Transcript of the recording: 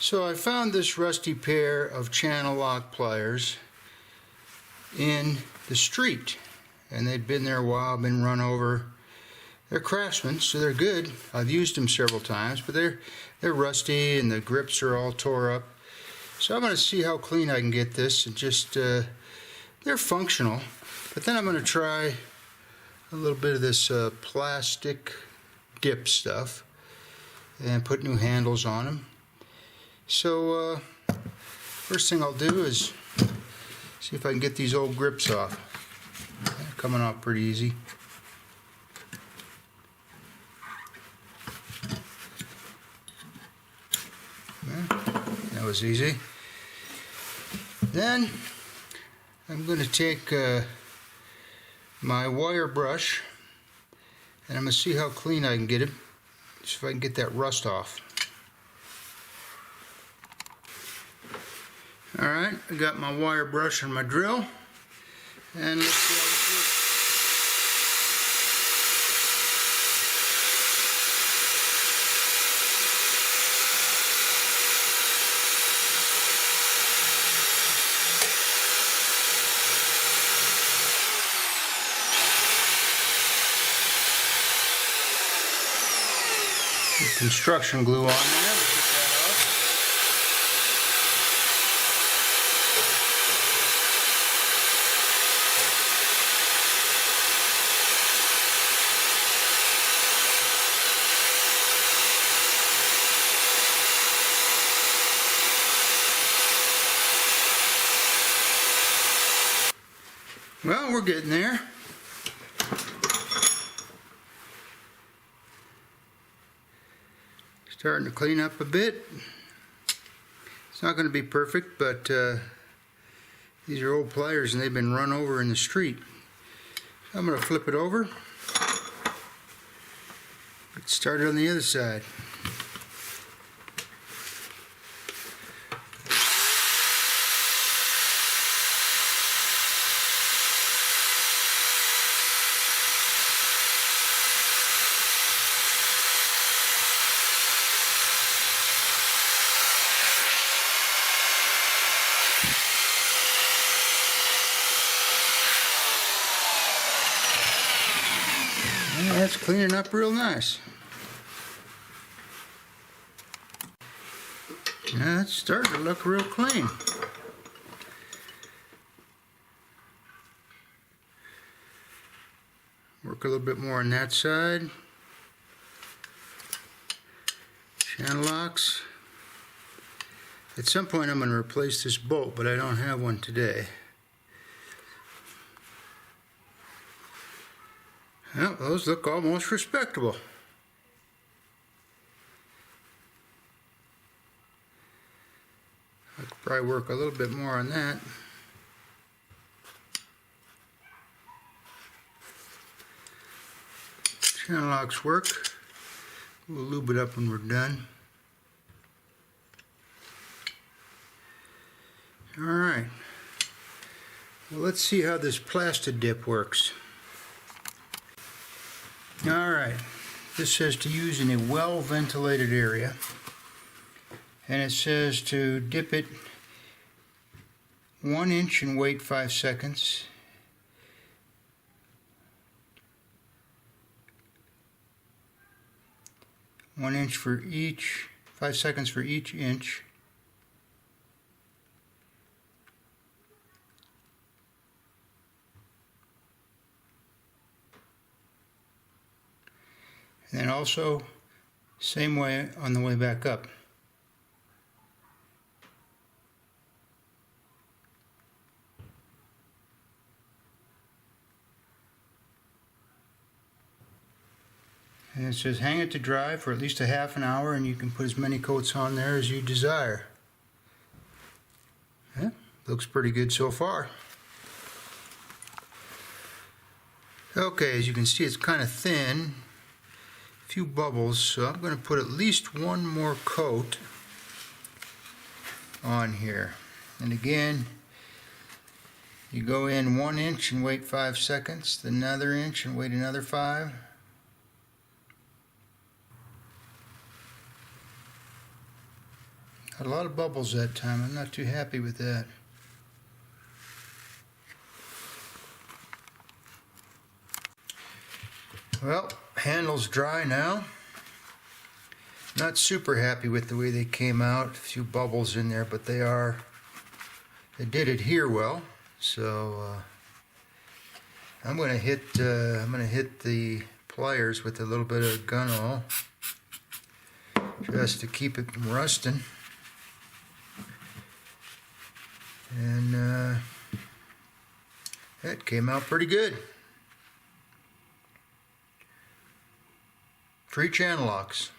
So I found this rusty pair of channel lock pliers in the street, and they'd been there a while, been run over. They're Craftsman, so they're good. I've used them several times, but they're rusty and the grips are all tore up. So I'm going to see how clean I can get this, and just they're functional. But then I'm going to try a little bit of this plastic dip stuff and put new handles on them. So first thing I'll do is see if I can get these old grips off. They're coming off pretty easy. That was easy. Then I'm going to take my wire brush, and I'm going to see how clean I can get it, see if I can get that rust off. Alright, I got my wire brush and my drill, and let's see how this works. Put construction glue on there. Well, we're getting there. Starting to clean up a bit. It's not going to be perfect, but these are old pliers and they've been run over in the street. So I'm going to flip it over. Get started on the other side. Yeah, that's cleaning up real nice. Yeah, it's starting to look real clean. Work a little bit more on that side. Channel locks. At some point I'm going to replace this bolt, but I don't have one today. Well, those look almost respectable. I could probably work a little bit more on that. Channel locks work. We'll lube it up when we're done. Alright. Well, let's see how this plastic dip works. Alright, this says to use in a well-ventilated area, and it says to dip it 1 inch and wait 5 seconds. One inch for each, 5 seconds for each inch. And then also, same way on the way back up. And it says hang it to dry for at least a half an hour, and you can put as many coats on there as you desire. Yeah, looks pretty good so far. Okay, as you can see, it's kind of thin. Few bubbles, so I'm going to put at least one more coat on here. And again, you go in 1 inch and wait 5 seconds, then another inch and wait another 5. Had a lot of bubbles that time. I'm not too happy with that. Well, handle's dry now. Not super happy with the way they came out. A few bubbles in there, but they did adhere well. So I'm gonna hit the pliers with a little bit of gun oil just to keep it from rusting. And that came out pretty good. 3 channel locks.